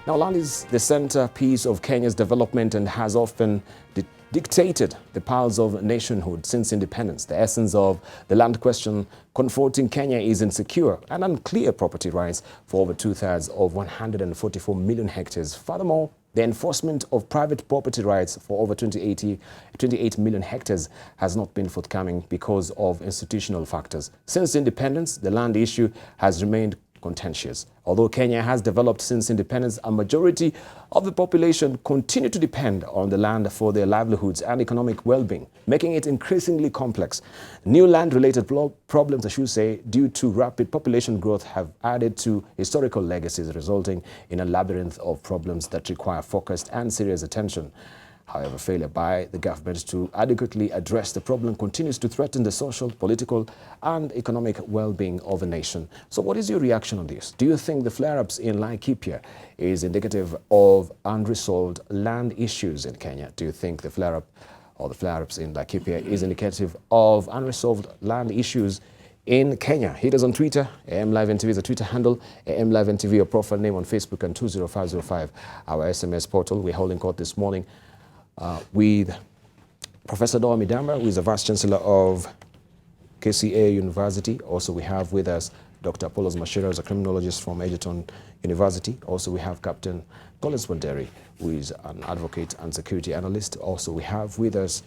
Now, land is the centerpiece of Kenya's development and has often dictated the paths of nationhood since independence. The essence of the land question confronting Kenya is insecure and unclear property rights for over two-thirds of 144 million hectares. Furthermore, the enforcement of private property rights for over 28 million hectares has not been forthcoming because of institutional factors. Since independence, the land issue has remained contentious. Although Kenya has developed since independence, a majority of the population continue to depend on the land for their livelihoods and economic well-being, making it increasingly complex. New land-related problems, I should say, due to rapid population growth have added to historical legacies, resulting in a labyrinth of problems that require focused and serious attention. However, failure by the government to adequately address the problem continues to threaten the social, political, and economic well-being of a nation. So what is your reaction on this? Do you think the flare-ups in Laikipia is indicative of unresolved land issues in Kenya? Do you think the flare-up or the flare-ups in Laikipia is indicative of unresolved land issues in Kenya? Hit us on Twitter. AMLiveNTV is a Twitter handle. AMLiveNTV, your profile name on Facebook, and 20505, our SMS portal. We're holding court this morning with Professor Midamba, who is the Vice Chancellor of KCA University. Also, we have with us Dr. Apollos Machira, a criminologist from Egerton University. Also, we have Captain Collins Wanderi, who is an advocate and security analyst. Also, we have with us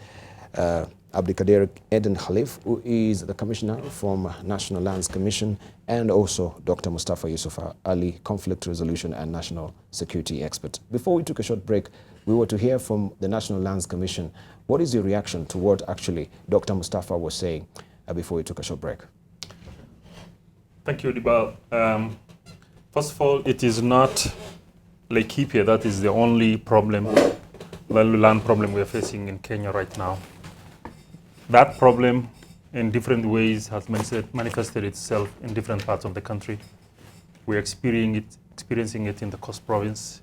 Abdulkadir Aden Khalif, who is the Commissioner from National Lands Commission, and also Dr. Mustafa Ali, conflict resolution and national security expert. Before we took a short break, we were to hear from the National Lands Commission. What is your reaction to what actually Dr. Mustafa was saying before we took a short break? Thank you, Debarl. First of all, it is not Laikipia that is the only problem, land problem we are facing in Kenya right now. That problem in different ways has manifested itself in different parts of the country. We're experiencing it in the Coast Province.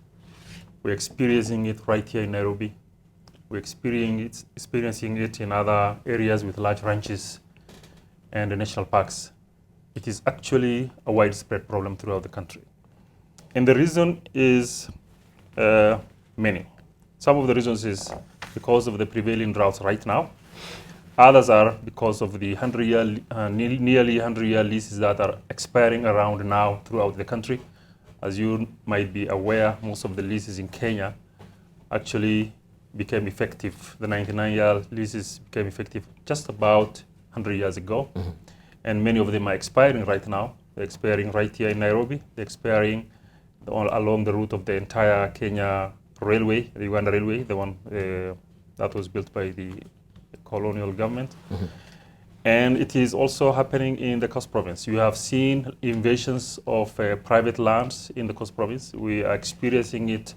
We're experiencing it right here in Nairobi. We're experiencing it in other areas with large ranches and the national parks. It is actually a widespread problem throughout the country. And the reason is many. Some of the reasons is because of the prevailing droughts right now. Others are because of the nearly 100-year leases that are expiring around now throughout the country. As you might be aware, most of the leases in Kenya actually became effective. The 99-year leases became effective just about 100 years ago. Mm-hmm. And many of them are expiring right now. They're expiring right here in Nairobi. They're expiring along the route of the entire Kenya railway, the Uganda railway, the one that was built by the colonial government. Mm-hmm. And it is also happening in the Coast Province. You have seen invasions of private lands in the Coast Province. We are experiencing it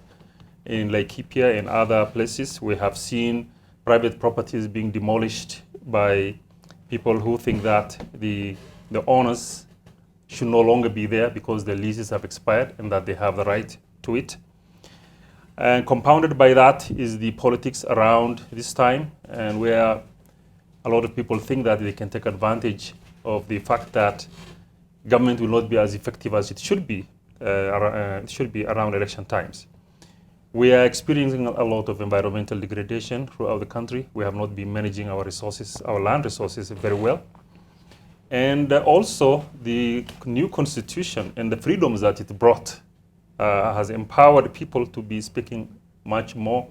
in Laikipia and other places. We have seen private properties being demolished by people who think that the owners should no longer be there because the leases have expired and that they have the right to it. And compounded by that is the politics around this time, and where a lot of people think that they can take advantage of the fact that government will not be as effective as it should be around election times. We are experiencing a lot of environmental degradation throughout the country. We have not been managing our resources, our land resources very well. And also the new constitution and the freedoms that it brought has empowered people to be speaking much more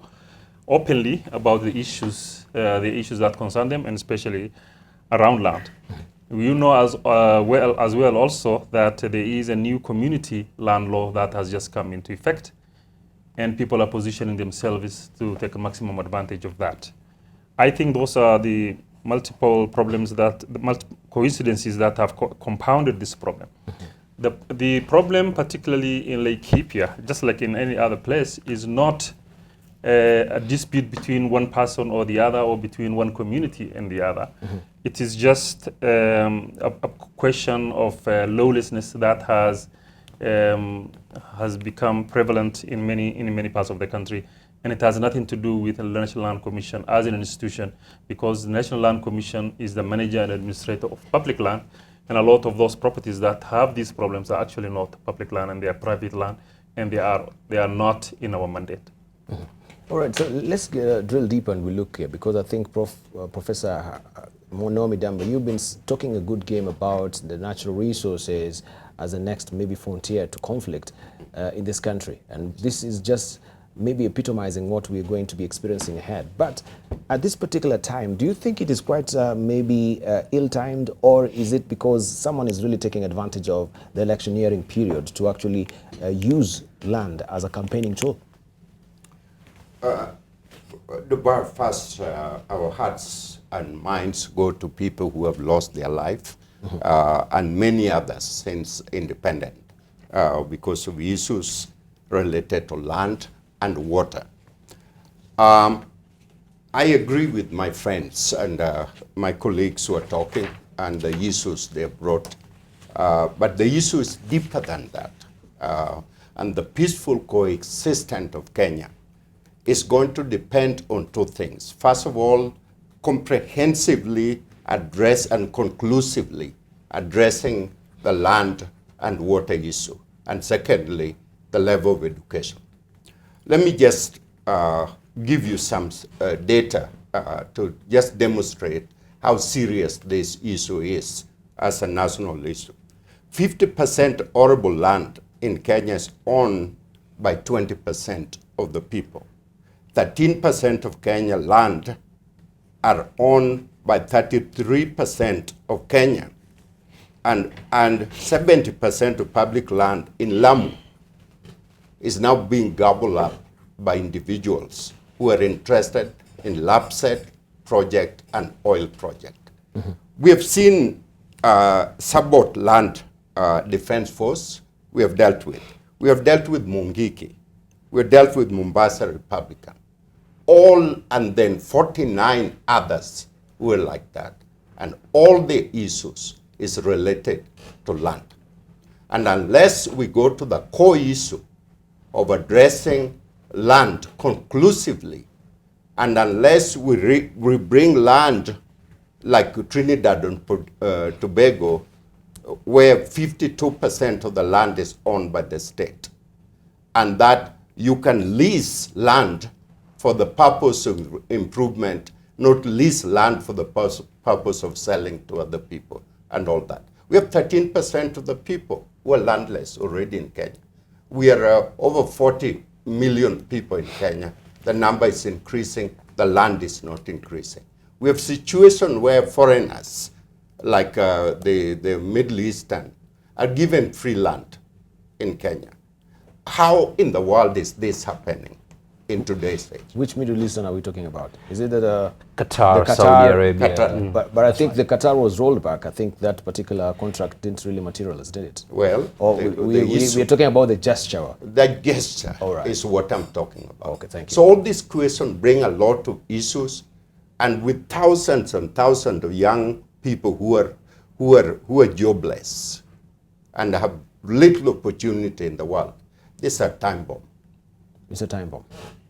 openly about the issues that concern them, and especially around land. You know as well also that there is a new community land law that has just come into effect, and people are positioning themselves to take maximum advantage of that. I think those are the multiple problems coincidences that have compounded this problem. The problem, particularly in Laikipia, just like in any other place, is not a dispute between one person or the other, or between one community and the other. Mm-hmm. It is just a question of lawlessness that has become prevalent in many parts of the country, and it has nothing to do with the National Land Commission as an institution, because the National Land Commission is the manager and administrator of public land, and a lot of those properties that have these problems are actually not public land and they are private land, and they are not in our mandate. Mm-hmm. All right, so let's drill deeper and we look here, because I think Professor Midamba, you've been talking a good game about the natural resources as the next maybe frontier to conflict in this country. And this is just maybe epitomizing what we're going to be experiencing ahead. But at this particular time, do you think it is quite maybe ill-timed, or is it because someone is really taking advantage of the electioneering period to actually use land as a campaigning tool? Debarl, first, our hearts and minds go to people who have lost their life, and many others since independence because of issues related to land and water. I agree with my friends and my colleagues who are talking and the issues they have brought, but the issue is deeper than that. And the peaceful coexistence of Kenya is going to depend on two things. First of all, comprehensively address and conclusively addressing the land and water issue. And secondly, the level of education. Let me just give you some data to just demonstrate how serious this issue is as a national issue. 50% arable land in Kenya is owned by 20% of the people. 13% of Kenya land are owned by 33% of Kenya, and 70% of public land in Lamu is now being gobbled up by individuals who are interested in Lapset project and oil project. Mm-hmm. We have seen Sabot land defense force we have dealt with. We have dealt with Mungiki. We have dealt with Mombasa Republican. All, and then 49 others who are like that. And all the issues is related to land. And unless we go to the core issue of addressing land conclusively, and unless we bring land like Trinidad and Tobago, where 52% of the land is owned by the state, and that you can lease land for the purpose of improvement, not lease land for the purpose of selling to other people and all that. We have 13% of the people who are landless already in Kenya. We are over 40 million people in Kenya. The number is increasing, the land is not increasing. We have situations where foreigners, like the Middle Eastern, are given free land in Kenya. How in the world is this happening in today's age? Which Middle Eastern are we talking about? Is it the Qatar, Saudi Arabia? Qatar. But I think the Qatar was rolled back. I think that particular contract didn't really materialize, did it? Well, we're talking about the gesture. The gesture right. is what I'm talking about. Okay, thank you. So all these questions bring a lot of issues, and with thousands and thousands of young people who are jobless and have little opportunity in the world, this is a time bomb. It's a time bomb.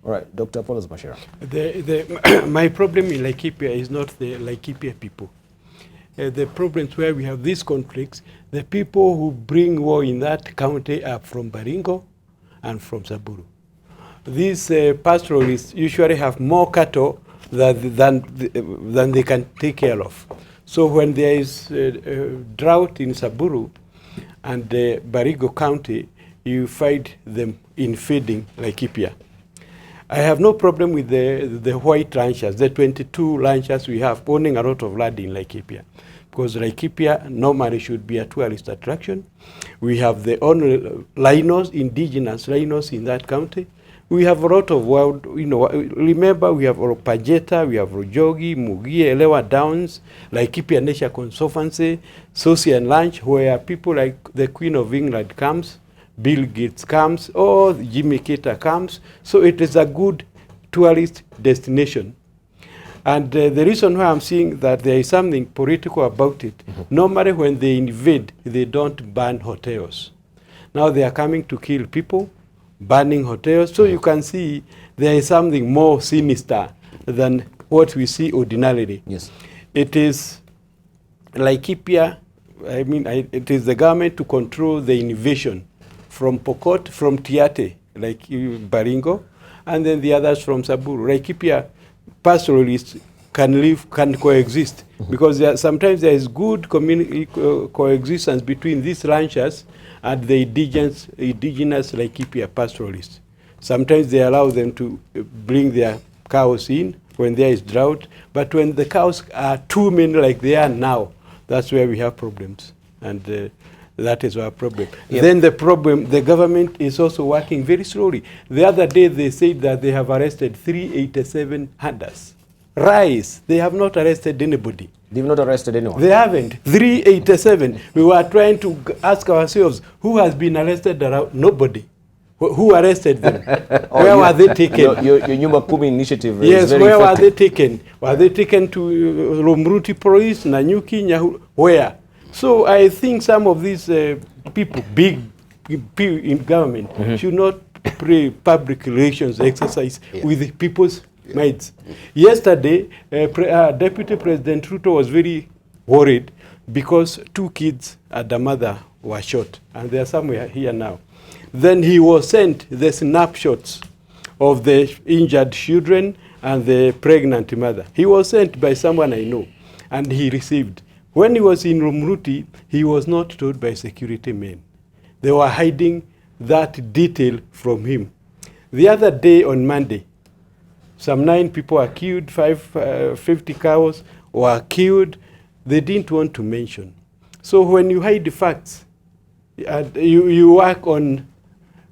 All right, Dr. Apollos Machira. My problem in Laikipia is not the Laikipia people. The problems where we have these conflicts, the people who bring war in that county are from Baringo and from Samburu. These pastoralists usually have more cattle than they can take care of. So when there is drought in Samburu and Baringo County, you find them invading Laikipia. I have no problem with the white ranchers, the 22 ranchers we have owning a lot of land in Laikipia, because Laikipia normally should be a tourist attraction. We have the own rhinos, indigenous rhinos in that county. We have a lot of wild, remember we have Pajeta, we have Rojogi, Mugie, Elewa Downs, Laikipia Nature Conservancy, Sosia and Ranch, where people like the Queen of England comes, Bill Gates comes, or Jimmy Carter comes. So it is a good tourist destination. And the reason why I'm seeing that there is something political about it, normally when they invade, they don't burn hotels. Now they are coming to kill people, burning hotels. So you can see there is something more sinister than what we see ordinarily. Yes. It is Laikipia, it is the government to control the invasion from Pokot, from Tiate, like Baringo, and then the others from Samburu. Laikipia pastoralists can coexist, because sometimes there is good coexistence between these ranchers and the indigenous Laikipia pastoralists. Sometimes they allow them to bring their cows in when there is drought, but when the cows are too many like they are now, that's where we have problems, and that is our problem. Yep. Then the government is also working very slowly. The other day they said that they have arrested 387 herders. Rice, they have not arrested anybody. They've not arrested anyone? They haven't. 387. We were trying to ask ourselves, who has been arrested around? Nobody. Who arrested them? Where were they taken? Your Nyumba Kumi initiative yes, is very where effective. were they taken? Were they taken to Romruti Police, Nanyuki, Nyahu? Where? So I think some of these people, big people in government, should not play public relations exercise with the people's minds. Yesterday, Deputy President Ruto was very worried because 2 kids and the mother were shot, and they are somewhere here now. Then he was sent the snapshots of the injured children and the pregnant mother. He was sent by someone I know, and he received. When he was in Romruti, he was not told by security men. They were hiding that detail from him. The other day on Monday, some 9 people were killed, 50 cows were killed. They didn't want to mention. So when you hide the facts, you work on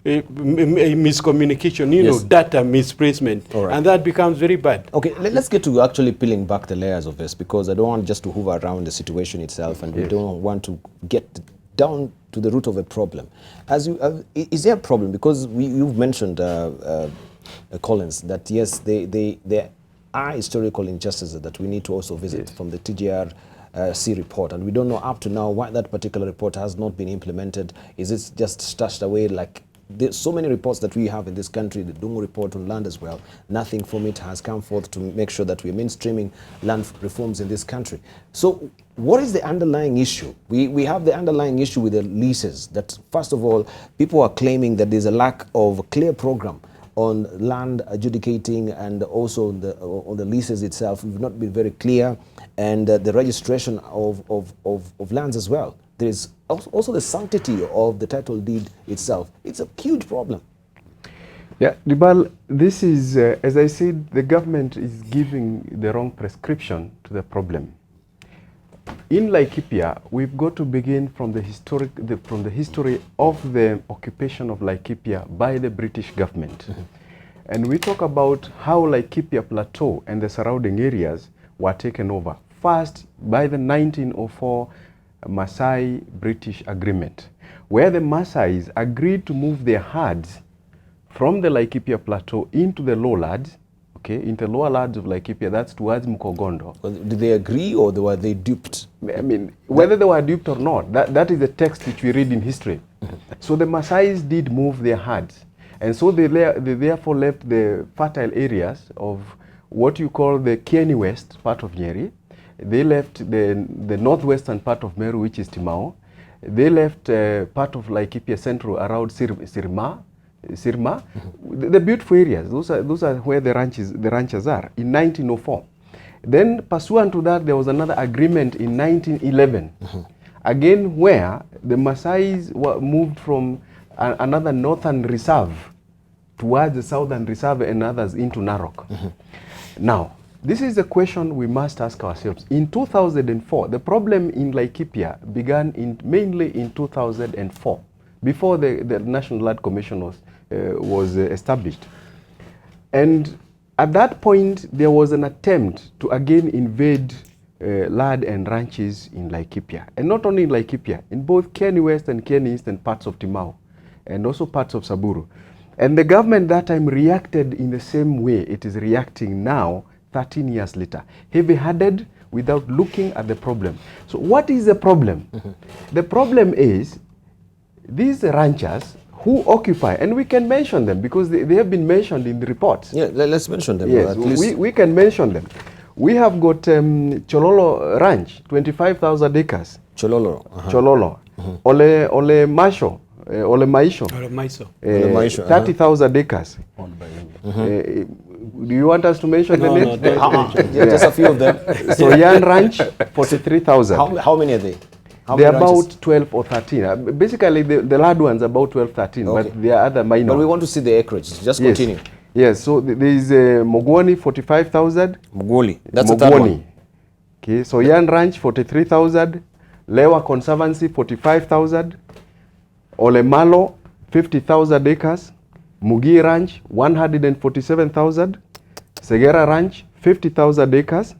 miscommunication, you know, data misplacement, and that becomes very bad. Okay, let's get to actually peeling back the layers of this, because I don't want just to hover around the situation itself, and we don't want to get down to the root of a problem. As you, is there a problem? Because you've mentioned, Collins, that yes, there are historical injustices that we need to also visit from the TGRC report, and we don't know up to now why that particular report has not been implemented. Is it just stashed away? Like, there's so many reports that we have in this country, the Dungu report on land as well. Nothing from it has come forth to make sure that we're mainstreaming land reforms in this country. So what is the underlying issue? We have the underlying issue with the leases, that first of all, people are claiming that there's a lack of a clear program on land adjudicating, and also on the leases itself. We've not been very clear, and the registration of lands as well. There is also the sanctity of the title deed itself. It's a huge problem. Yeah, Debarl, this is, as I said, the government is giving the wrong prescription to the problem. In Laikipia, we've got to begin from the history of the occupation of Laikipia by the British government. And we talk about how Laikipia Plateau and the surrounding areas were taken over. First, by the 1904 Maasai-British agreement, where the Maasais agreed to move their herds from the Laikipia Plateau into the lowlands, into the lower lands of Laikipia, that's towards Mukogondo. Well, did they agree, or were they duped? I mean, whether they were duped or not, that is the text which we read in history. So the Maasais did move their herds, and so they therefore left the fertile areas of what you call the Kieni West part of Nyeri. They left the northwestern part of Meru, which is Timao. They left part of Laikipia Central around Sirma, the beautiful areas. Those are where the ranches are in 1904. Then pursuant to that, there was another agreement in 1911, again where the Maasais were moved from another northern reserve towards the southern reserve, and others into Narok. Now, this is a question we must ask ourselves. In 2004, the problem in Laikipia began mainly in 2004, before the National Land Commission was established. And at that point, there was an attempt to again invade land and ranches in Laikipia. And not only in Laikipia, in both Kieni West and Kieni East and parts of Timao, and also parts of Samburu. And the government that time reacted in the same way it is reacting now, 13 years later, heavy-handed, without looking at the problem. So what is the problem? The problem is these ranchers who occupy, and we can mention them because they have been mentioned in the reports. Yeah, let's mention them. Yes, we can mention them. We have got Chololo Ranch, 25,000 acres. Chololo. Chololo. Ole Masho Ole Maisho. Ole Maiso. 30,000 acres. Do you want us to mention the names? Just a few of them. So Yan Ranch, 43,000. How many are they? They're about 12 or 13. Basically, the large ones about 12, 13, Okay. but there are other minor. But we want to see the acreage. Just continue. Yes, so there is Mogwoni, 45,000. Mogwoni, that's the third one. Okay, so Yan Ranch, 43,000. Lewa Conservancy, 45,000. Ole Malo, 50,000 acres. Mugi Ranch, 147,000. Segera Ranch, 50,000 acres.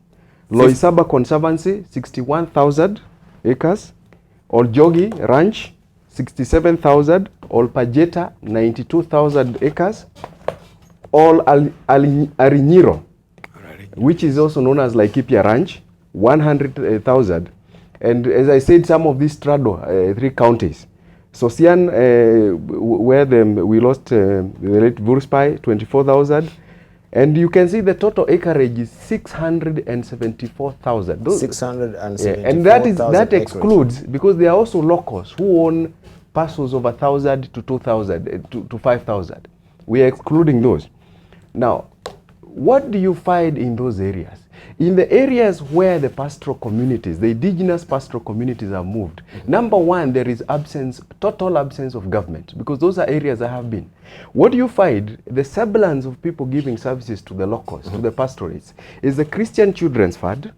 Loisaba Conservancy, 61,000 acres. Oljogi Ranch, 67,000. Olpajeta, 92,000 acres. Arinyiro, which is also known as Laikipia Ranch, 100,000. And as I said, some of these straddle 3 counties. Sosian, where we lost the late Vurspai, 24,000. And you can see the total acreage is 674,000. 674,000. And that excludes, because there are also locals who own parcels of 1,000 to 2,000 to 5,000. We are excluding those. Now, what do you find in those areas? In the areas where the pastoral communities, the indigenous pastoral communities have moved, number one, there is total absence of government, because those are areas I have been. What do you find? The semblance of people giving services to the locals, to the pastoralists, is the Christian Children's Fund,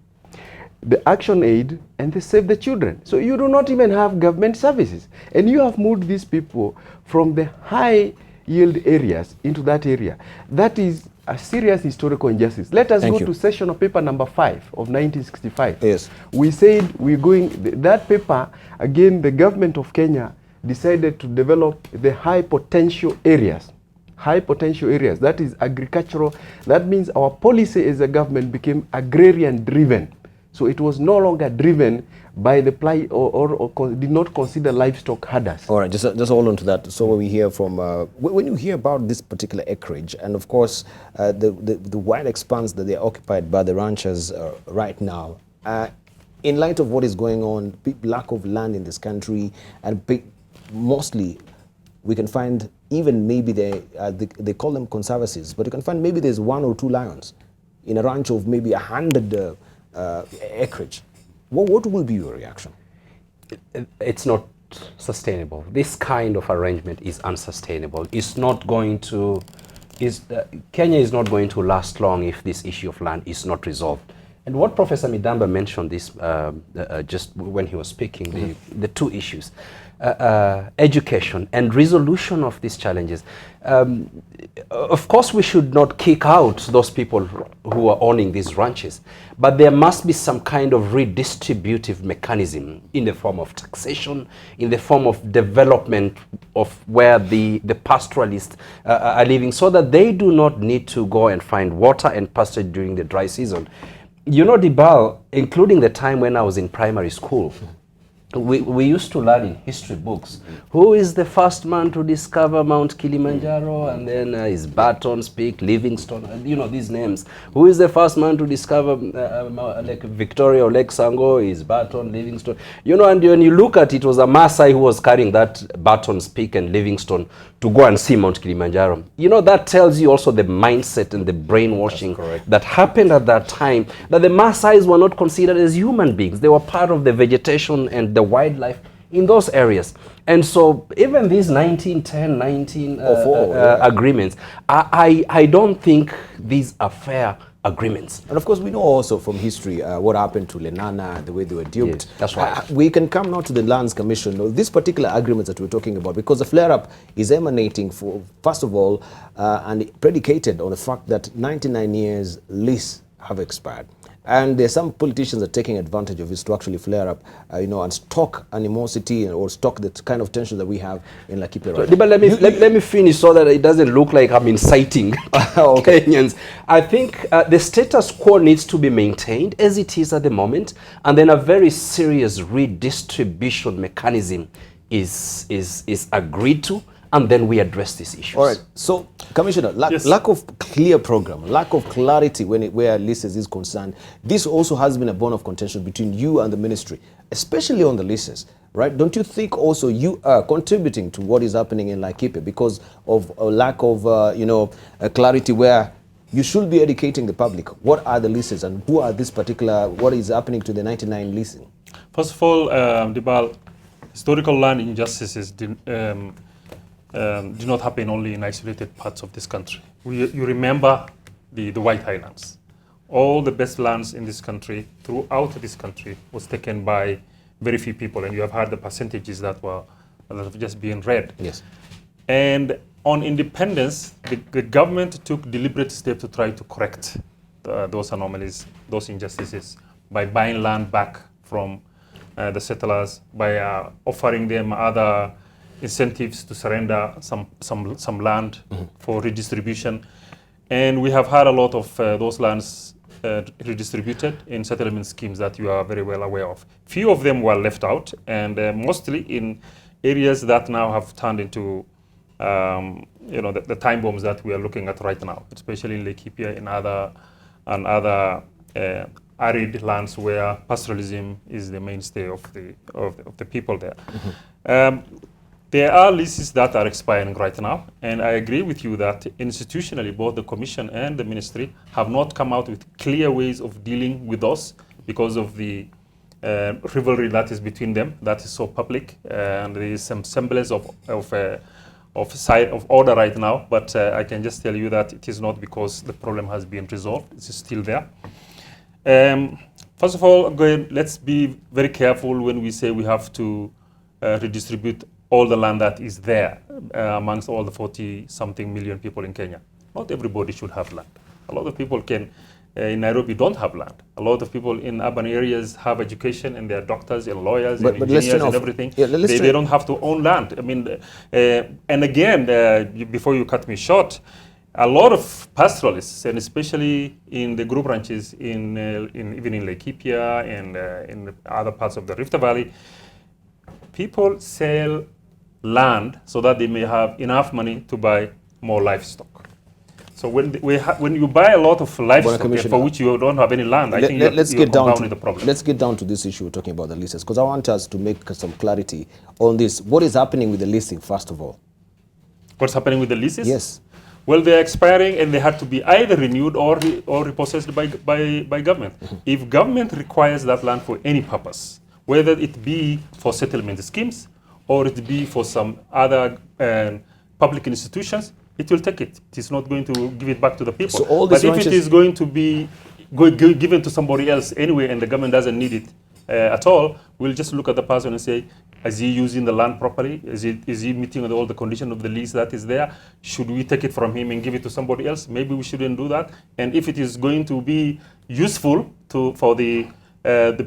the Action Aid, and the Save the Children. So you do not even have government services. And you have moved these people from the high yield areas into that area. That is a serious historical injustice. Let us go to session of paper number 5 of 1965. Yes. We said we're going, that paper, again, the government of Kenya decided to develop the high potential areas. High potential areas, that is agricultural. That means our policy as a government became agrarian driven. So it was no longer driven by the or did not consider livestock herders. All right, just hold on to that. So when we hear from, when you hear about this particular acreage, and of course the wide expanse that they are occupied by the ranchers right now, in light of what is going on, lack of land in this country, and mostly we can find even maybe they call them conservancies, but you can find maybe there's 1 or 2 lions in a ranch of maybe 100 acreage. What will be your reaction? It's not sustainable. This kind of arrangement is unsustainable. It's not going to, Kenya is not going to last long if this issue of land is not resolved. And what Professor Midamba mentioned this just when he was speaking, the 2 issues, education and resolution of these challenges. Of course, we should not kick out those people who are owning these ranches, but there must be some kind of redistributive mechanism in the form of taxation, in the form of development of where the pastoralists are living, so that they do not need to go and find water and pasture during the dry season. You know, Debarl, including the time when I was in primary school, we used to learn in history books, who is the first man to discover Mount Kilimanjaro, and then is Barton's Peak, Livingstone, you know, these names. Who is the first man to discover Lake Victoria or Lake Sango, is Barton, Livingstone. You know, and when you look at it, it was a Maasai who was carrying that Barton's Peak and Livingstone to go and see Mount Kilimanjaro. You know, that tells you also the mindset and the brainwashing that happened at that time, that the Maasais were not considered as human beings. They were part of the vegetation and the wildlife in those areas. And so even these 1910, agreements, I don't think these are fair agreements. And of course, we know also from history what happened to Lenana, the way they were duped. Yes, that's right. We can come now to the Lands Commission. These particular agreements that we're talking about, because the flare-up is emanating, first of all, and predicated on the fact that 99 years lease have expired. And there's some politicians that are taking advantage of this to actually flare up, and stock animosity or stock the kind of tension that we have in Laikipia. Right? But let me finish so that it doesn't look like I'm inciting Kenyans. I think the status quo needs to be maintained as it is at the moment, and then a very serious redistribution mechanism is agreed to, and then we address these issues. All right. So, Commissioner, lack of clear program, lack of clarity where leases is concerned. This also has been a bone of contention between you and the ministry, especially on the leases. right? Don't you think also you are contributing to what is happening in Laikipia because of a lack of, clarity where you should be educating the public? What are the leases and who are this particular, what is happening to the 99 leasing? First of all, Debarl, historical land injustices do not happen only in isolated parts of this country. You remember the White Highlands. All the best lands in this country, throughout this country, was taken by very few people, and you have heard the percentages that have just been read. Yes. And on independence, the government took deliberate steps to try to correct those anomalies, those injustices, by buying land back from the settlers, by offering them other incentives to surrender some land for redistribution. And we have had a lot of those lands redistributed in settlement schemes that you are very well aware of. Few of them were left out, and mostly in areas that now have turned into the time bombs that we are looking at right now, especially in Laikipia and other arid lands where pastoralism is the mainstay of the people there. There are leases that are expiring right now, and I agree with you that institutionally both the Commission and the Ministry have not come out with clear ways of dealing with those because of the rivalry that is between them, that is so public, and there is some semblance of order right now, but I can just tell you that it is not because the problem has been resolved, it's still there. First of all, let's be very careful when we say we have to redistribute all the land that is there amongst all the 40-something million people in Kenya. Not everybody should have land. A lot of people in Nairobi don't have land. A lot of people in urban areas have education and they are doctors and lawyers and engineers and everything. Yeah, they don't have to own land. I mean, and again, before you cut me short, a lot of pastoralists, and especially in the group ranches, even in Laikipia and in other parts of the Rift Valley, people sell land so that they may have enough money to buy more livestock. So when you buy a lot of livestock for which you don't have any land, I think you're compounding the problem. Let's get down to this issue we're talking about the leases, because I want us to make some clarity on this. What is happening with the leasing, first of all? What's happening with the leases? Yes. Well, they're expiring and they had to be either renewed or repossessed by government. If government requires that land for any purpose, whether it be for settlement schemes or it be for some other public institutions, it will take it. It is not going to give it back to the people. So but if it is going to be given to somebody else anyway and the government doesn't need it at all, we'll just look at the person and say, is he using the land properly? Is he meeting all the conditions of the lease that is there? Should we take it from him and give it to somebody else? Maybe we shouldn't do that. And if it is going to be useful for the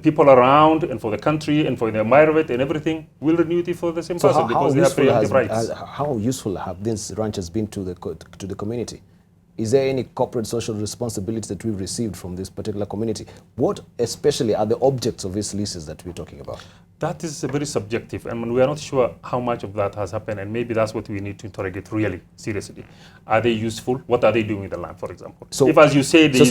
people around and for the country and for the environment and everything, we'll renew it for the same person because they have preemptive rights. How useful have these ranches been to the community? Is there any corporate social responsibility that we've received from this particular community? What especially are the objects of these leases that we're talking about? That is very subjective, and we are not sure how much of that has happened, and maybe that's what we need to interrogate really seriously. Are they useful? What are they doing with the land, for example? So, if, as you say, there is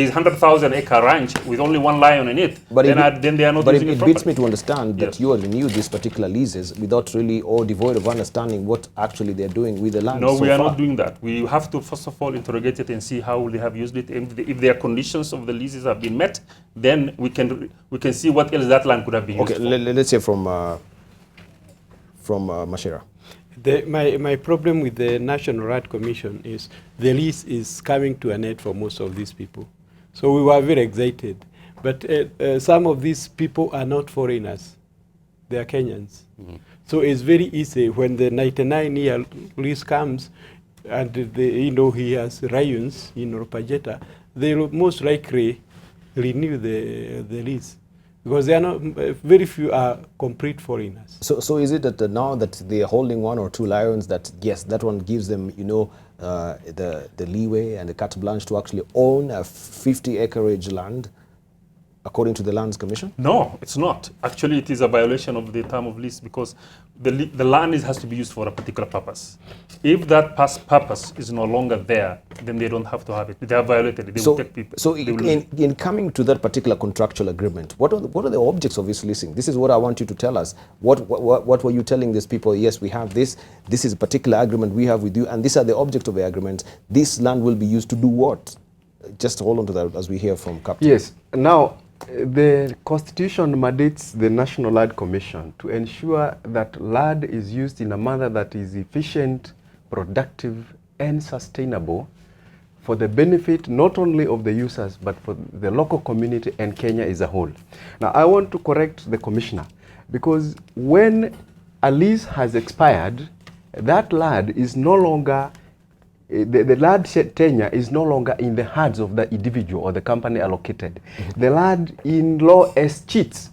100,000 acre ranch with only one lion in it, then they are not using it properly. But it beats me to understand that you have renewed these particular leases without really, or devoid of understanding what actually they're doing with the land. No, we are not doing that. We have to, first of all, interrogate it and see how they have used it. If their conditions of the leases have been met, then we can see what else that land could have been used for. Let's hear from Machira. My problem with the National Rat Commission is the lease is coming to an end for most of these people. So we were very excited. But some of these people are not foreigners. They are Kenyans. Mm-hmm. So it's very easy when the 99-year lease comes and he has rayons in Ropajeta, they will most likely renew the lease. Because they are not, very few are complete foreigners. So is it that now that they are holding one or two lions, that yes, that one gives them, the leeway and the carte blanche to actually own a 50 acreage land according to the Lands Commission? No, it's not. Actually, it is a violation of the term of lease because the land has to be used for a particular purpose. If that purpose is no longer there, then they don't have to have it. They have violated it. They will take people. So in coming to that particular contractual agreement, what are the objects of this leasing? This is what I want you to tell us. What were you telling these people? Yes, we have this. This is a particular agreement we have with you, and these are the objects of the agreement. This land will be used to do what? Just hold on to that as we hear from Captain. Yes. Now, the Constitution mandates the National Land Commission to ensure that land is used in a manner that is efficient, productive, and sustainable for the benefit not only of the users, but for the local community and Kenya as a whole. Now, I want to correct the Commissioner, because when a lease has expired, that land is no longer the land tenure is no longer in the hands of the individual or the company allocated. The land in law as cheats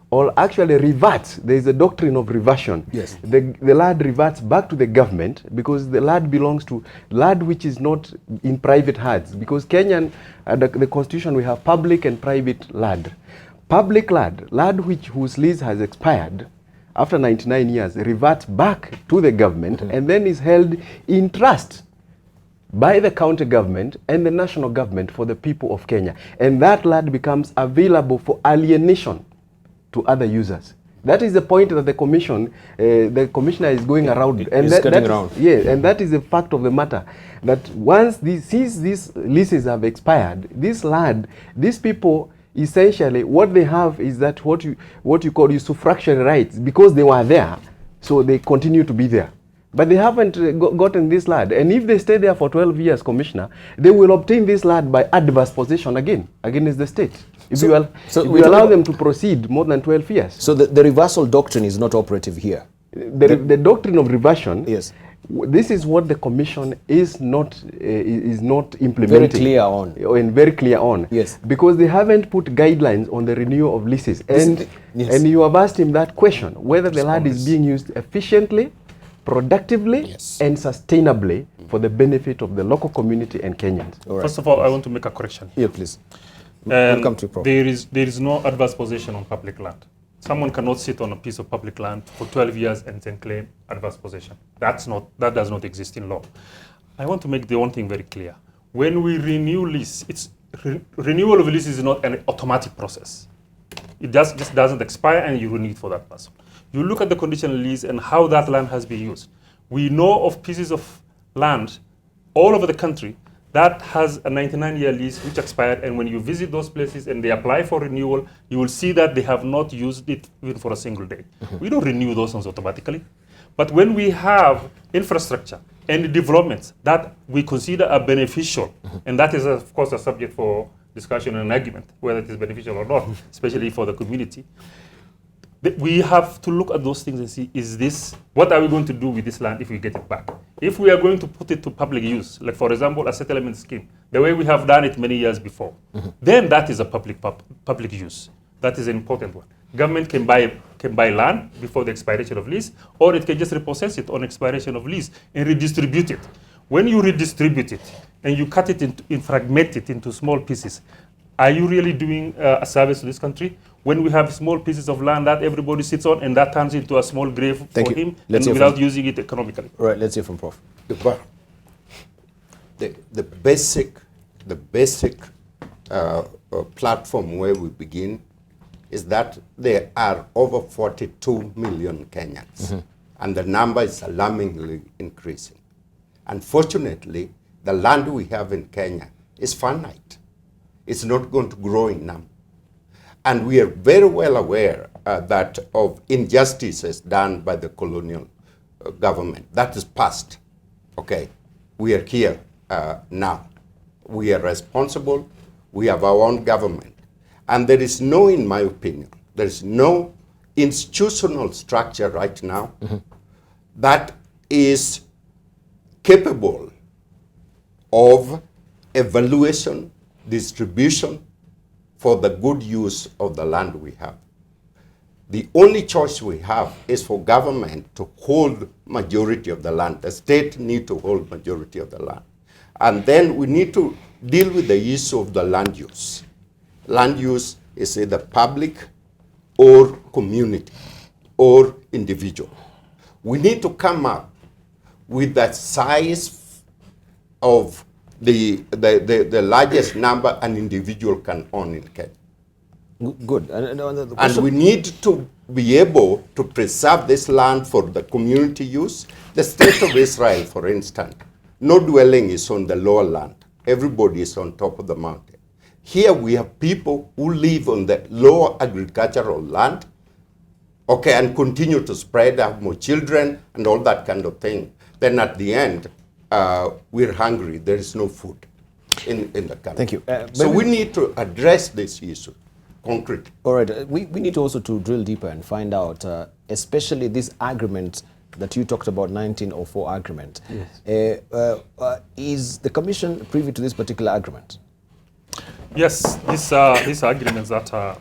or actually reverts. There is a doctrine of reversion. Yes. The land reverts back to the government because the land belongs to land which is not in private hands. Because Kenyan, the constitution, we have public and private land. Public land whose lease has expired after 99 years, reverts back to the government and then is held in trust by the county government and the national government for the people of Kenya. And that land becomes available for alienation to other users. That is the point that the commissioner is going around. And that is the fact of the matter. That since these leases have expired, this land, these people, essentially what they have is that what you call usufructuary rights, because they were there, so they continue to be there. But they haven't gotten this land. And if they stay there for 12 years, Commissioner, they will obtain this land by adverse possession against the state. If you allow them to proceed more than 12 years. So the reversal doctrine is not operative here? The doctrine of reversion, yes. This is what the Commission is not implementing. Very clear on. And very clear on. Yes. Because they haven't put guidelines on the renewal of leases. And you have asked him that question, whether the land is being used efficiently, productively, and sustainably for the benefit of the local community and Kenyans. Right. First of all, I want to make a correction. Here, please. Welcome to Prof. There is no adverse possession on public land. Someone cannot sit on a piece of public land for 12 years and then claim adverse possession. That does not exist in law. I want to make the one thing very clear. When we renew lease, renewal of lease is not an automatic process. It just doesn't expire and you renew it for that person. You look at the conditional lease and how that land has been used. We know of pieces of land all over the country that has a 99-year lease which expired, and when you visit those places and they apply for renewal, you will see that they have not used it even for a single day. We don't renew those ones automatically. But when we have infrastructure and developments that we consider are beneficial, and that is, of course, a subject for discussion and argument, whether it is beneficial or not, especially for the community, we have to look at those things and see, what are we going to do with this land if we get it back? If we are going to put it to public use, like for example, a settlement scheme, the way we have done it many years before, then that is a public use. That is an important one. Government can buy land before the expiration of lease, or it can just repossess it on expiration of lease and redistribute it. When you redistribute it and you cut it and fragment it into small pieces, are you really doing a service to this country? When we have small pieces of land that everybody sits on and that turns into a small grave for him and without using it economically. Right, let's hear from Prof. The basic platform where we begin is that there are over 42 million Kenyans, and the number is alarmingly increasing. Unfortunately, the land we have in Kenya is finite. It's not going to grow in number. And we are very well aware that of injustices done by the colonial government. That is past. Okay, we are here now. We are responsible. We have our own government. And there is no, in my opinion, there is no institutional structure right now that is capable of evaluation, distribution, for the good use of the land we have. The only choice we have is for government to hold majority of the land. The state need to hold majority of the land. And then we need to deal with the issue of the land use. Land use is either public or community or individual. We need to come up with the size of the largest number an individual can own in Kenya. Good. And we need to be able to preserve this land for the community use. The state of Israel, for instance, no dwelling is on the lower land. Everybody is on top of the mountain. Here we have people who live on the lower agricultural land, okay, and continue to spread, have more children and all that kind of thing. Then at the end, we're hungry. There is no food in the country. Thank you. So we need to address this issue concretely. All right. We need also to drill deeper and find out, especially this agreement that you talked about, 1904 agreement. Yes. Is the commission privy to this particular agreement? Yes, these agreements that are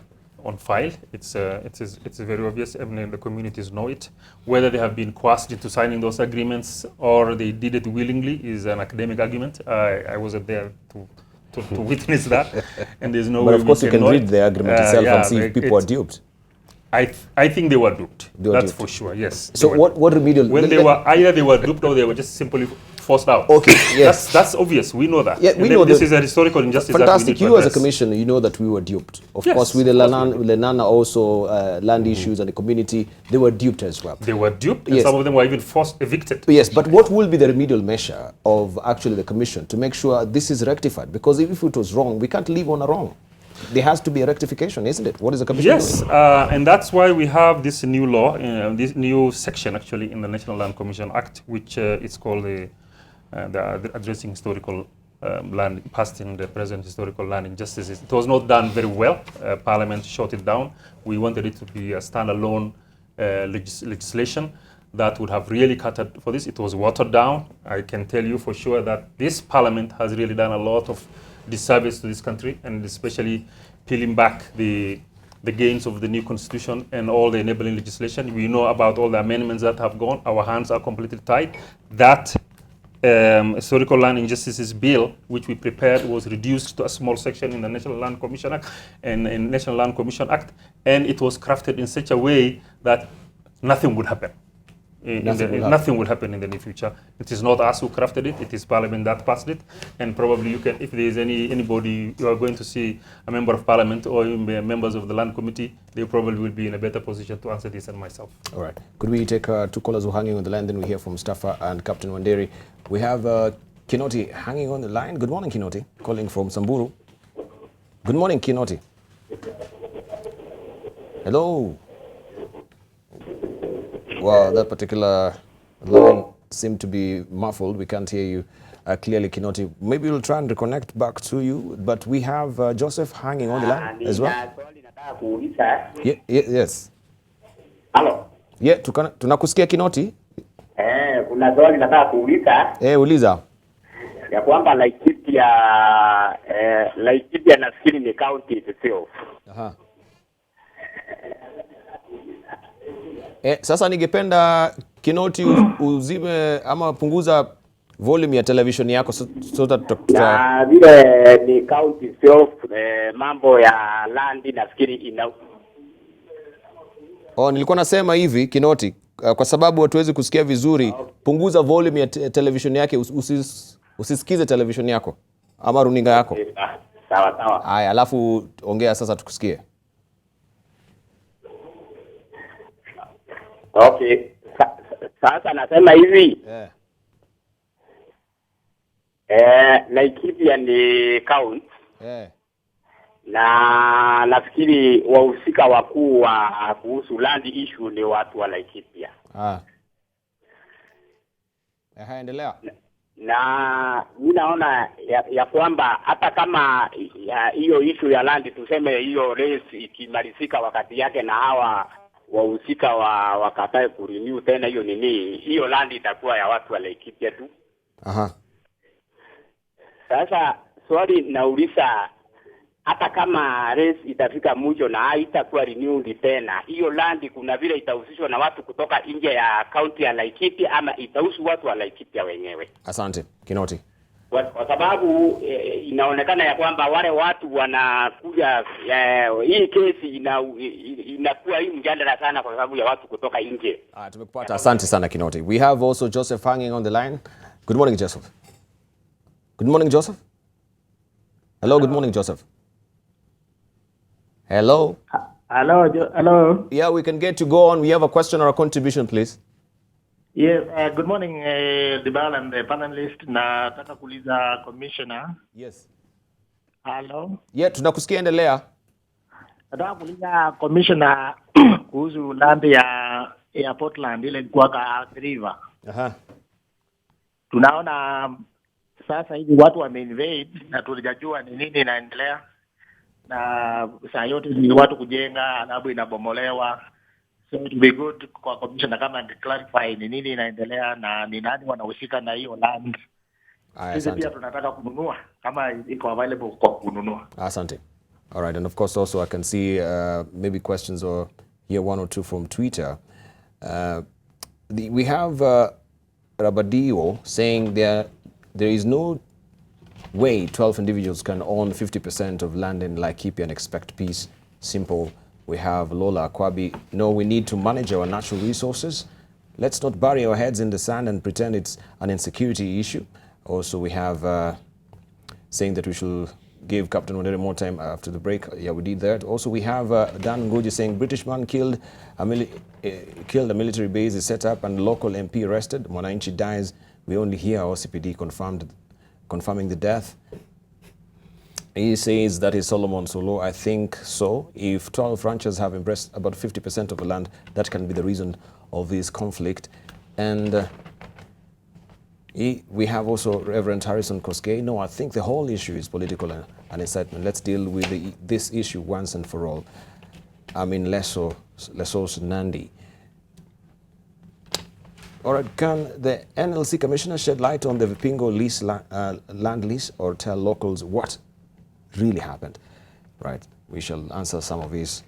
on file, it's very obvious. Even the communities know it. Whether they have been coerced into signing those agreements or they did it willingly is an academic argument. I wasn't there to witness that, and there's no. But way of course, we you can read the agreement itself yeah, and see if people are duped. I think they were duped. That's duped. for sure. Yes. So what remedial? When they were either they were duped or they were just simply forced out. Okay. Yes. That's obvious. We know that. Yeah, we know this is a historical injustice. Fantastic. That we need You to as a address. commissioner, you know that we were duped. Of Yes, course, with the Lenana also land issues and the community, they were duped as well. They were duped, and Yes. some of them were even forced evicted. Yes, but what will be the remedial measure of actually the commission to make sure this is rectified? Because if it was wrong, we can't live on a wrong. There has to be a rectification, isn't it? What is the commission Yes, doing? and that's why we have this new law, this new section actually in the National Land Commission Act, which is called the Addressing Historical Land, past and the present historical land injustices. It was not done very well. Parliament shot it down. We wanted it to be a standalone legislation that would have really catered for this. It was watered down. I can tell you for sure that this Parliament has really done a lot of disservice to this country, and especially peeling back the gains of the new constitution and all the enabling legislation. We know about all the amendments that have gone. Our hands are completely tied. That historical land injustices bill, which we prepared, was reduced to a small section in the National Land Commission Act and in National Land Commission Act, and it was crafted in such a way that nothing would happen. Nothing will happen in the near future. It is not us who crafted it. It is Parliament that passed it. And probably you can, if there is anybody you are going to see, a member of Parliament or even members of the Land Committee, they probably will be in a better position to answer this than myself. All right. Could we take two callers who are hanging on the line? Then we hear from Mustafa and Captain Wanderi. We have Kinoti hanging on the line. Good morning, Kinoti, calling from Samburu. Good morning, Kinoti. Hello. Well, that particular line seemed to be muffled. We can't hear you clearly, Kinoti. Maybe we'll try and reconnect back to you, but we have Joseph hanging on the line as well. Yes. Hello. Yeah, tunakusikia Kinoti. Kuna swali nataka kuuliza. Uliza. Ya kwamba Laikipia nafikiri ni county itself. Aha. Sasa ningependa Kinoti uzime ama punguza volume ya television yako so that na vile ni county itself, mambo ya land nafikiri ina. Nilikuwa nasema hivi Kinoti, kwa sababu hatuwezi kusikia vizuri, punguza volume ya television yake, usisikize television yako ama runinga yako. Sawa. Haya, alafu ongea sasa tukusikie. Okay. Sasa nasema hivi. Laikipia ni county. Na nafikiri wahusika wakuu wa kuhusu land issue ni watu wa Laikipia. Endelea. Na mimi naona ya kwamba hata kama hiyo issue ya land, tuseme hiyo race ikimalizika wakati yake na hawa wahusika wakatae kurenew tena hiyo nini, hiyo land itakuwa ya watu wa Laikipia tu. Aha. Sasa swali nauliza, hata kama race itafika mwisho na haitakuwa renewed tena, hiyo land kuna vile itahusishwa na watu kutoka nje ya county ya Laikipia ama itahusu watu wa Laikipia wenyewe? Asante Kinoti. Kwa sababu inaonekana ya kwamba wale watu wanakuja, hii kesi inakuwa hii mjadala sana kwa sababu ya watu kutoka nje. Tumekupata. Asante sana Kinoti. We have also Joseph hanging on the line. Good morning, Joseph. Good morning, Joseph. Hello, good morning, Joseph. Hello. Hello, hello. Yeah, we can get to go on. We have a question or a contribution, please. Yes, good morning, Debarl and the panelist. Nataka kuuliza commissioner. Yes. Hello. Yeah, tunakusikia, endelea. Nataka kuuliza commissioner kuhusu land ya Portland ile ilikuwa ka river. Aha. Tunaona sasa hivi watu wameinvade na tulijajua ni nini inaendelea. Na saa yote ni watu kujenga alafu inabomolewa. So it would be good kwa commissioner kama clarify ni nini inaendelea na ni nani wanahusika na hiyo land. Sisi pia tunataka kununua kama iko available kwa kununua. Asante. All right, and of course also I can see maybe questions or here one or two from Twitter. We have Rabadio saying there is no way 12 individuals can own 50% of land in Laikipia and expect peace. Simple. We have Lola Kwabi. No, we need to manage our natural resources. Let's not bury our heads in the sand and pretend it's an insecurity issue. Also, we have saying that we should give Captain Wanderi more time after the break. Yeah, we did that. Also, we have Dan Ngoji saying British man killed a military base is set up and local MP arrested. Mwananchi dies. We only hear OCPD confirming the death. He says that is Solomon Solo. I think so. If 12 ranchers have embraced about 50% of the land, that can be the reason of this conflict. And we have also Reverend Harrison Koskei. No, I think the whole issue is political and incitement. Let's deal with this issue once and for all. I mean, Lesos Nandi. All right, can the NLC commissioner shed light on the Vipingo lease, land lease, or tell locals what really happened? Right, we shall answer some of these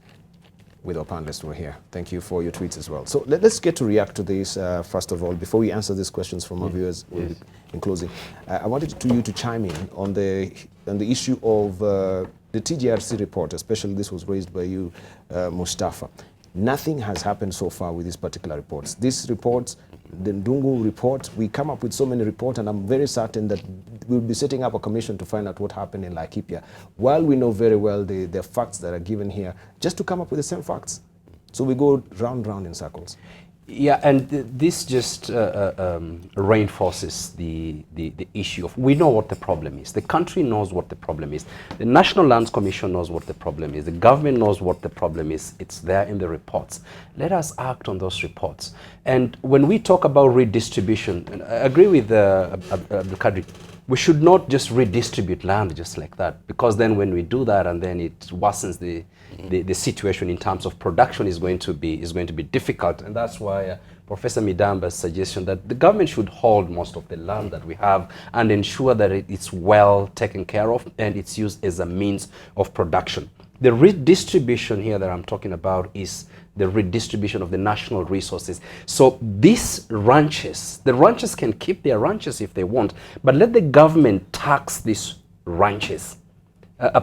with our panelists who are here. Thank you for your tweets as well. So let's get to react to this first of all. Before we answer these questions from our viewers in closing, I wanted you to chime in on the issue of the TJRC report, especially this was raised by you, Mustafa. Nothing has happened so far with these particular reports. These reports, the Ndungu report, we come up with so many reports, and I'm very certain that we'll be setting up a commission to find out what happened in Laikipia. While we know very well the facts that are given here, just to come up with the same facts. So we go round in circles. Yeah, and this just reinforces the issue of, we know what the problem is. The country knows what the problem is. The National Lands Commission knows what the problem is. The government knows what the problem is. It's there in the reports. Let us act on those reports. And when we talk about redistribution, and I agree with Abdulkadir, we should not just redistribute land just like that, because then when we do that and then it worsens the situation in terms of production is going to be difficult. And that's why Professor Midamba's suggestion that the government should hold most of the land that we have and ensure that it's well taken care of and it's used as a means of production. The redistribution here that I'm talking about is the redistribution of the national resources. So these ranches, the ranchers can keep their ranches if they want, but let the government tax these ranches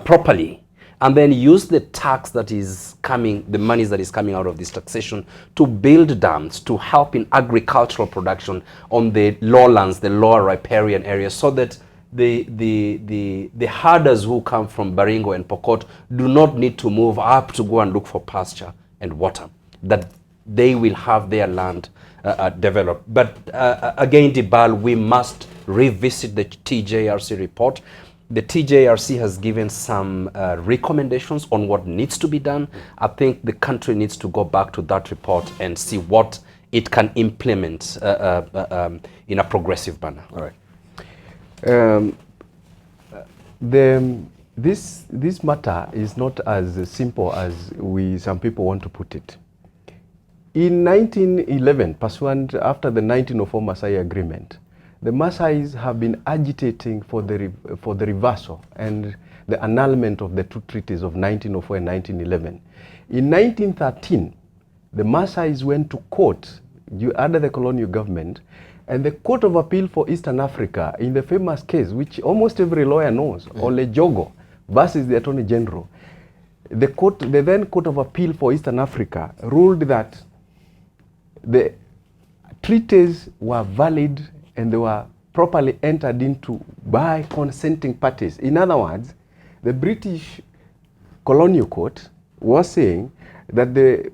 properly, and then use the tax that is coming, the money that is coming out of this taxation, to build dams, to help in agricultural production on the lowlands, the lower riparian areas, so that the herders who come from Baringo and Pokot do not need to move up to go and look for pasture and water, that they will have their land developed. But again, Debarl, we must revisit the TJRC report. The TJRC has given some recommendations on what needs to be done. I think the country needs to go back to that report and see what it can implement in a progressive manner. All right. This matter is not as simple as some people want to put it. In 1911, pursuant after the 1904 Maasai Agreement, the Maasais have been agitating for the reversal and the annulment of the two treaties of 1904 and 1911. In 1913, the Maasais went to court under the colonial government And the Court of Appeal for Eastern Africa, in the famous case, which almost every lawyer knows, Ole Jogo versus the Attorney General, the then Court of Appeal for Eastern Africa ruled that the treaties were valid and they were properly entered into by consenting parties. In other words, the British colonial court was saying that the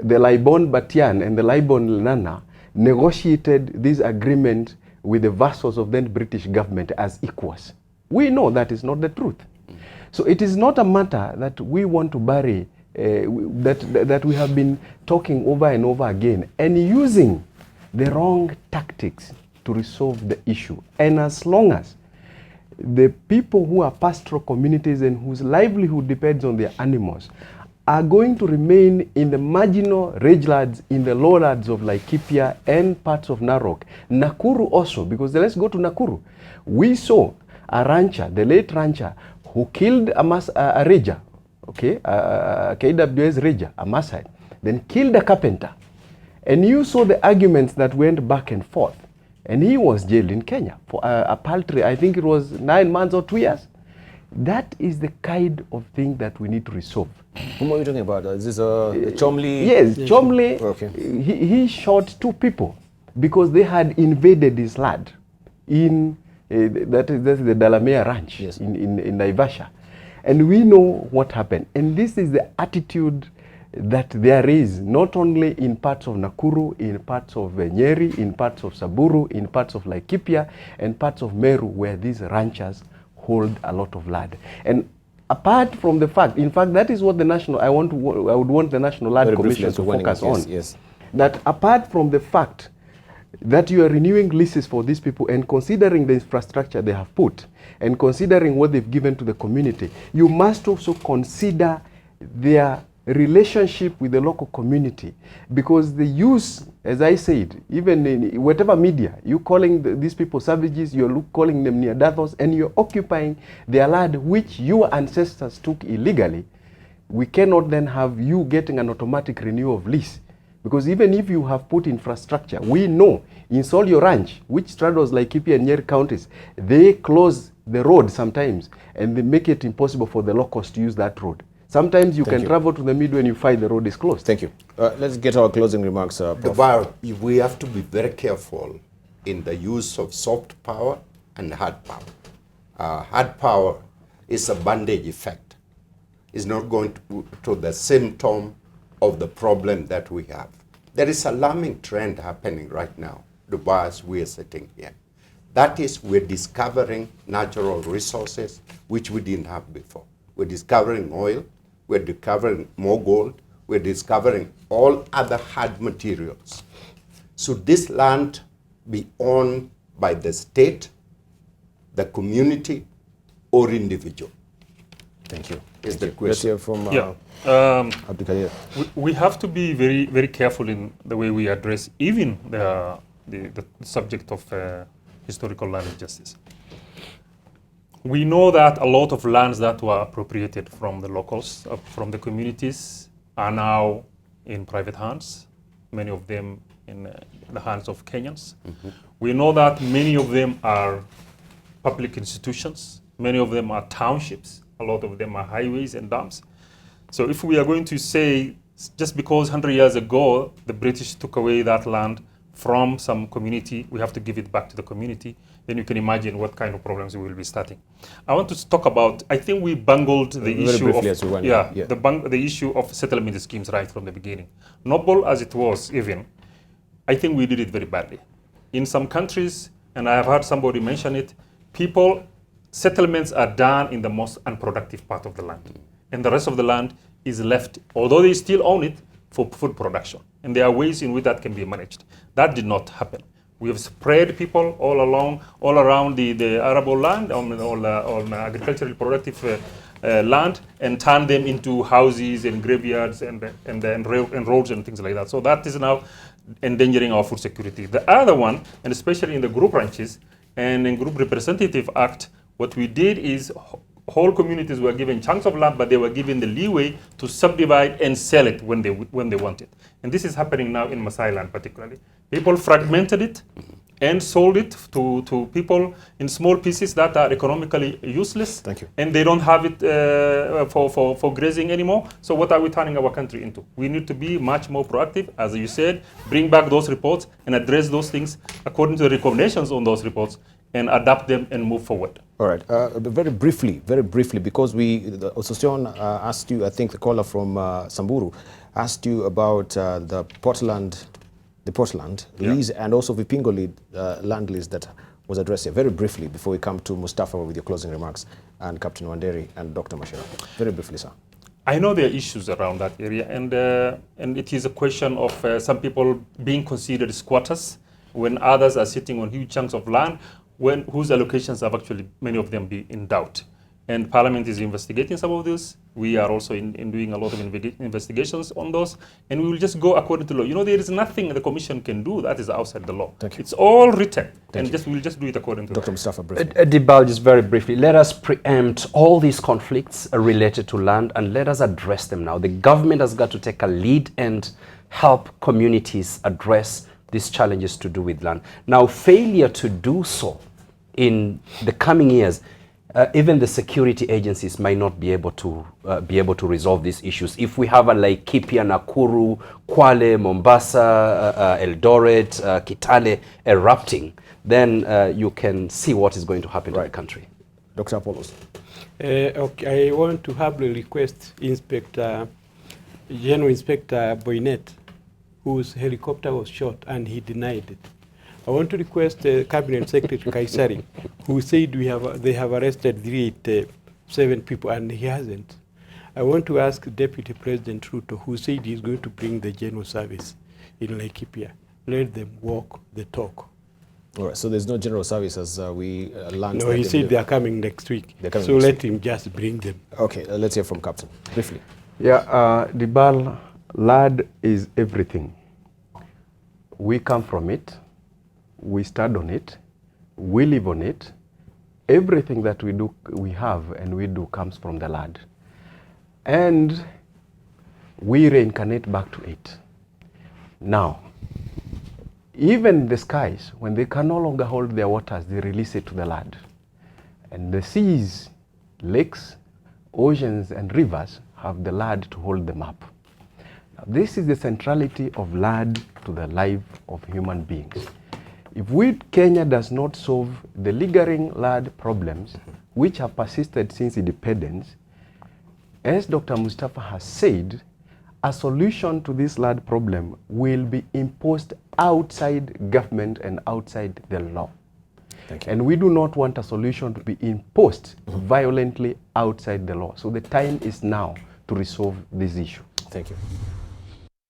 Libon Batian and the Libon Nana negotiated this agreement with the vassals of then British government as equals. We know that is not the truth. So it is not a matter that we want to bury, that we have been talking over and over again and using the wrong tactics to resolve the issue. And as long as the people who are pastoral communities and whose livelihood depends on their animals are going to remain in the marginal rangelands in the lowlands of Laikipia and parts of Narok, Nakuru also, because let's go to Nakuru. We saw a rancher, the late rancher, who killed a ranger, okay, KWS ranger, a Maasai, then killed a carpenter. And you saw the arguments that went back and forth. And he was jailed in Kenya for a paltry, I think it was 9 months or 2 years. That is the kind of thing that we need to resolve. Whom are you talking about? Is this Chomli? Yes, Chomli, okay. He shot 2 people because they had invaded his land in, that's the Dalamea Ranch, yes, in Naivasha. And we know what happened. And this is the attitude that there is not only in parts of Nakuru, in parts of Nyeri, in parts of Saburu, in parts of Laikipia, and parts of Meru, where these ranchers hold a lot of land. And apart from the fact, in fact, that is what the national, I would want the National Land Commission to focus on. Yes. That apart from the fact that you are renewing leases for these people and considering the infrastructure they have put and considering what they've given to the community, you must also consider their relationship with the local community, because the use, as I said, even in whatever media, you calling these people savages, you're calling them Neanderthals, and you're occupying their land which your ancestors took illegally. We cannot then have you getting an automatic renewal of lease, because even if you have put infrastructure, we know in Solio Ranch, which straddles Laikipia and Nyeri counties, they close the road sometimes and they make it impossible for the locals to use that road. Sometimes you can travel to the midway and you find the road is closed. Thank you. Let's get our closing remarks, Prof. Debarl, we have to be very careful in the use of soft power and hard power. Hard power is a bandage effect. It's not going to the symptom of the problem that we have. There is an alarming trend happening right now, Debarl, as we are sitting here. That is, we're discovering natural resources which we didn't have before. We're discovering oil, we're discovering more gold, we're discovering all other hard materials. Should this land be owned by the state, the community, or individual? Thank you. Is the question. Let's hear from Abdulkadir. We have to be very, very careful in the way we address even the subject of historical land injustice. We know that a lot of lands that were appropriated from the locals, from the communities, are now in private hands, many of them in the hands of Kenyans. Mm-hmm. We know that many of them are public institutions, many of them are townships, a lot of them are highways and dams. So if we are going to say, just because 100 years ago the British took away that land from some community, we have to give it back to the community, then you can imagine what kind of problems we will be starting. I want to talk about, I think we bungled the issue of the issue of settlement schemes right from the beginning. Noble as it was even, I think we did it very badly. In some countries, and I have heard somebody mention it, settlements are done in the most unproductive part of the land. And the rest of the land is left, although they still own it, for food production. And there are ways in which that can be managed. That did not happen. We have spread people all around the arable land, on agriculturally productive land, and turned them into houses and graveyards and roads and things like that. So that is now endangering our food security. The other one, and especially in the group ranches and in Group Representative Act, what we did is whole communities were given chunks of land, but they were given the leeway to subdivide and sell it when they want it. And this is happening now in Maasai land particularly. People fragmented it and sold it to people in small pieces that are economically useless. Thank you. And they don't have it for grazing anymore. So what are we turning our country into? We need to be much more proactive, as you said, bring back those reports and address those things according to the recommendations on those reports and adapt them and move forward. All right. Very briefly, because the association asked you, I think the caller from Samburu asked you about the Portland lease and also Vipingo land lease that was addressed here. Very briefly, before we come to Mustafa with your closing remarks, and Captain Wanderi and Dr. Machira. Very briefly, sir. I know there are issues around that area, and it is a question of some people being considered squatters when others are sitting on huge chunks of land whose allocations have actually, many of them, be in doubt. And Parliament is investigating some of this. We are also in doing a lot of investigations on those. And we will just go according to law. You know, there is nothing the Commission can do that is outside the law. Thank you. It's all written. We'll just do it according to Dr. law. Mustafa, briefly. Debarl, just very briefly, let us preempt all these conflicts related to land and let us address them now. The government has got to take a lead and help communities address these challenges to do with land. Now, failure to do so in the coming years, even the security agencies might not be able to resolve these issues. If we have a Laikipia, Nakuru, Kwale, Mombasa, Eldoret, Kitale erupting, then you can see what is going to happen to the country. Dr. Apollos. Okay, I want to humbly request General Inspector Boynet, whose helicopter was shot and he denied it. I want to request Cabinet Secretary Kaisari, who said they have arrested 387 people, and he hasn't. I want to ask Deputy President Ruto, who said he's going to bring the general service in Laikipia. Let them walk the talk. All right, so there's no general service as we land. No, he said they are coming next week. So let him just bring them. Okay, let's hear from Captain, briefly. Yeah, Debarl, land is everything. We come from it. We stand on it, we live on it. Everything that we have and we do comes from the land. And we reincarnate back to it. Now, even the skies, when they can no longer hold their waters, they release it to the land. And the seas, lakes, oceans, and rivers have the land to hold them up. Now, this is the centrality of land to the life of human beings. If Kenya does not solve the lingering land problems, which have persisted since independence, as Dr. Mustafa has said, a solution to this land problem will be imposed outside government and outside the law. Thank you. And we do not want a solution to be imposed violently outside the law. So the time is now to resolve this issue. Thank you.